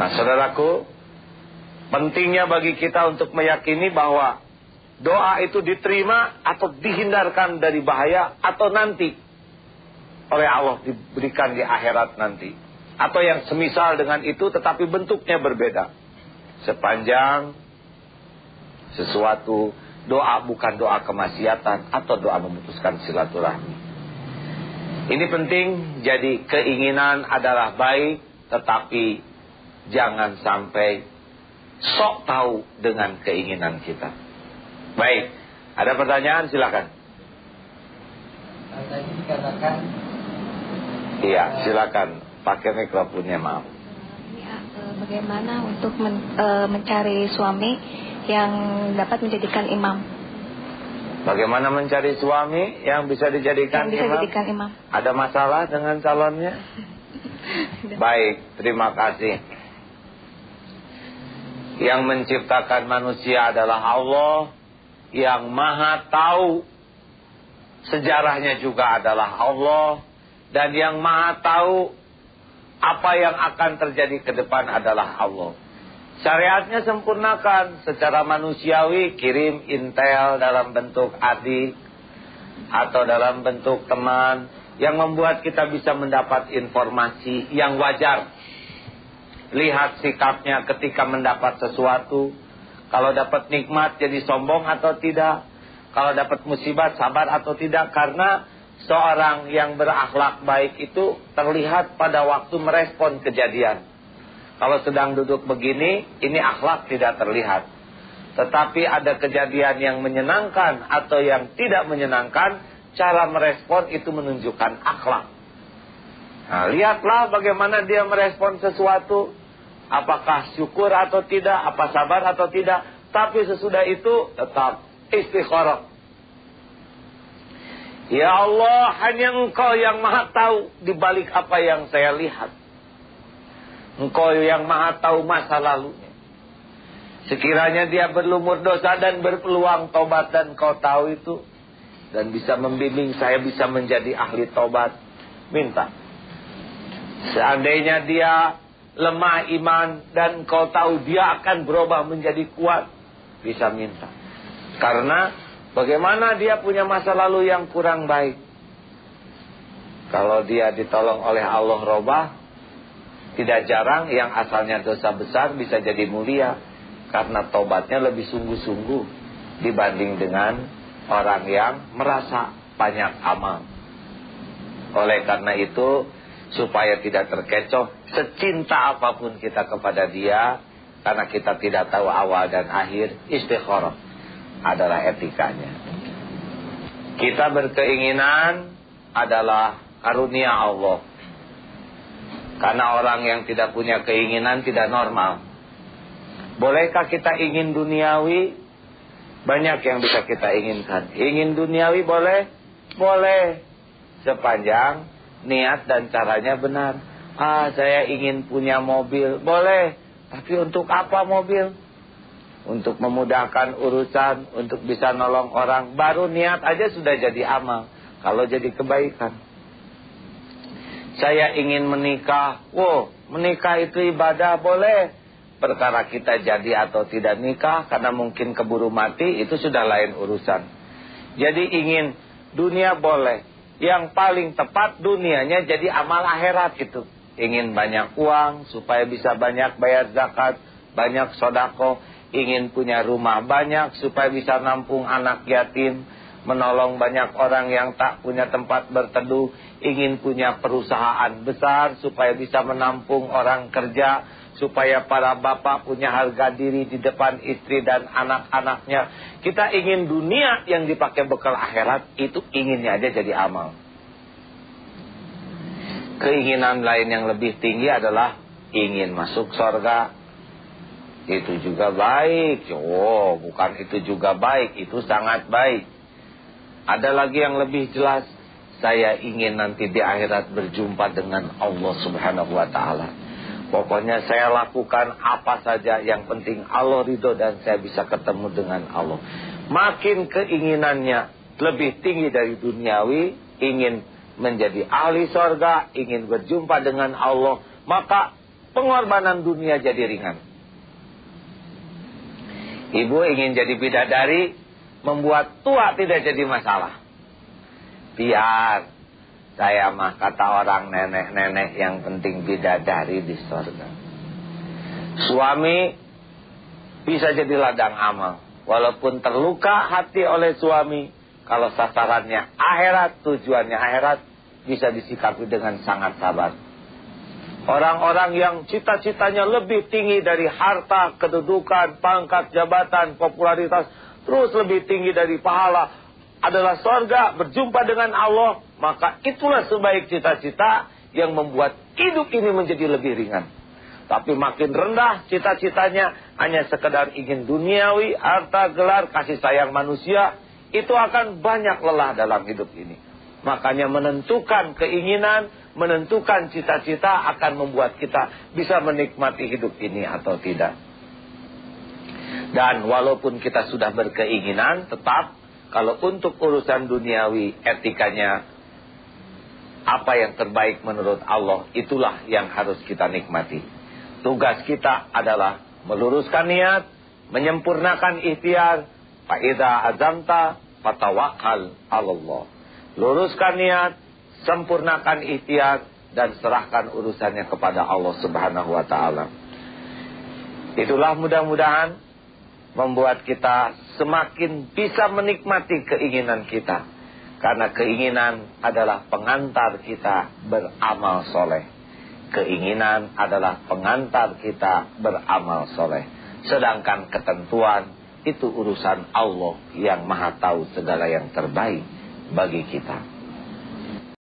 Nah, saudaraku, pentingnya bagi kita untuk meyakini bahwa doa itu diterima atau dihindarkan dari bahaya, atau nanti oleh Allah diberikan di akhirat nanti, atau yang semisal dengan itu tetapi bentuknya berbeda. Sepanjang sesuatu doa bukan doa kemaksiatan atau doa memutuskan silaturahmi. Ini penting. Jadi keinginan adalah baik, tetapi jangan sampai sok tahu dengan keinginan kita. Baik, ada pertanyaan, silakan. Tadi dikatakan. Iya, silakan. Pakai mikrofonnya, maaf. Ya, bagaimana untuk mencari suami yang dapat menjadikan imam? Bagaimana mencari suami yang bisa dijadikan imam? Ada masalah dengan calonnya? Baik, terima kasih. Yang menciptakan manusia adalah Allah, yang maha tahu. Sejarahnya juga adalah Allah, dan yang maha tahu apa yang akan terjadi ke depan adalah Allah. Syariatnya sempurnakan secara manusiawi, kirim intel dalam bentuk adik atau dalam bentuk teman yang membuat kita bisa mendapat informasi yang wajar. Lihat sikapnya ketika mendapat sesuatu. Kalau dapat nikmat jadi sombong atau tidak. Kalau dapat musibah sabar atau tidak. Karena seorang yang berakhlak baik itu terlihat pada waktu merespon kejadian. Kalau sedang duduk begini, ini akhlak tidak terlihat. Tetapi ada kejadian yang menyenangkan atau yang tidak menyenangkan, cara merespon itu menunjukkan akhlak. Nah, lihatlah bagaimana dia merespon sesuatu. Apakah syukur atau tidak, apa sabar atau tidak. Tapi sesudah itu tetap istikharah. Ya Allah, hanya Engkau yang maha tahu di balik apa yang saya lihat. Engkau yang maha tahu masa lalunya. Sekiranya dia berlumur dosa dan berpeluang tobat, dan Kau tahu itu, dan bisa membimbing saya bisa menjadi ahli tobat, minta. Seandainya dia lemah iman dan Kau tahu dia akan berubah menjadi kuat, bisa minta. Karena bagaimana dia punya masa lalu yang kurang baik. Kalau dia ditolong oleh Allah robah, tidak jarang yang asalnya dosa besar bisa jadi mulia, karena tobatnya lebih sungguh-sungguh dibanding dengan orang yang merasa banyak amal. Oleh karena itu, supaya tidak terkecoh, secinta apapun kita kepada dia, karena kita tidak tahu awal dan akhir, istikharah adalah etikanya. Kita berkeinginan adalah karunia Allah. Karena orang yang tidak punya keinginan tidak normal. Bolehkah kita ingin duniawi? Banyak yang bisa kita inginkan. Ingin duniawi boleh? Boleh. Sepanjang niat dan caranya benar. Saya ingin punya mobil. Boleh. Tapi untuk apa mobil? Untuk memudahkan urusan, untuk bisa nolong orang. Baru niat aja sudah jadi amal. Kalau jadi kebaikan. Saya ingin menikah. Menikah itu ibadah, boleh. Perkara kita jadi atau tidak nikah, karena mungkin keburu mati, itu sudah lain urusan. Jadi ingin dunia boleh. Yang paling tepat dunianya jadi amal akhirat gitu. Ingin banyak uang, supaya bisa banyak bayar zakat, banyak sedekah. Ingin punya rumah banyak, supaya bisa nampung anak yatim, menolong banyak orang yang tak punya tempat berteduh. Ingin punya perusahaan besar supaya bisa menampung orang kerja, supaya para bapak punya harga diri di depan istri dan anak-anaknya. Kita ingin dunia yang dipakai bekal akhirat, itu inginnya aja jadi amal. Keinginan lain yang lebih tinggi adalah ingin masuk surga. Itu juga baik. Bukan itu juga baik, itu sangat baik. Ada lagi yang lebih jelas. Saya ingin nanti di akhirat berjumpa dengan Allah Subhanahu wa ta'ala. Pokoknya saya lakukan apa saja, yang penting Allah ridho dan saya bisa ketemu dengan Allah. Makin keinginannya lebih tinggi dari duniawi, ingin menjadi ahli surga, ingin berjumpa dengan Allah, maka pengorbanan dunia jadi ringan. Ibu ingin jadi bidadari, membuat tua tidak jadi masalah. Biar saya mah, kata orang nenek-nenek, yang penting bidadari di surga. Suami bisa jadi ladang amal. Walaupun terluka hati oleh suami, kalau sasarannya akhirat, tujuannya akhirat, bisa disikapi dengan sangat sabar. Orang-orang yang cita-citanya lebih tinggi dari harta, kedudukan, pangkat, jabatan, popularitas, terus lebih tinggi dari pahala, adalah surga, berjumpa dengan Allah, maka itulah sebaik cita-cita yang membuat hidup ini menjadi lebih ringan. Tapi makin rendah cita-citanya, hanya sekedar ingin duniawi, harta, gelar, kasih sayang manusia, itu akan banyak lelah dalam hidup ini. Makanya menentukan keinginan, menentukan cita-cita akan membuat kita bisa menikmati hidup ini atau tidak. Dan walaupun kita sudah berkeinginan, tetap kalau untuk urusan duniawi, etikanya apa yang terbaik menurut Allah, itulah yang harus kita nikmati. Tugas kita adalah meluruskan niat, menyempurnakan ikhtiar. Fa idza azamta fatawakkal 'alallah. Luruskan niat, sempurnakan ikhtiar, dan serahkan urusannya kepada Allah Subhanahu wa ta'ala. Itulah mudah-mudahan membuat kita semakin bisa menikmati keinginan kita. Karena keinginan adalah pengantar kita beramal soleh. Keinginan adalah pengantar kita beramal soleh. Sedangkan ketentuan itu urusan Allah yang maha tahu segala yang terbaik bagi kita.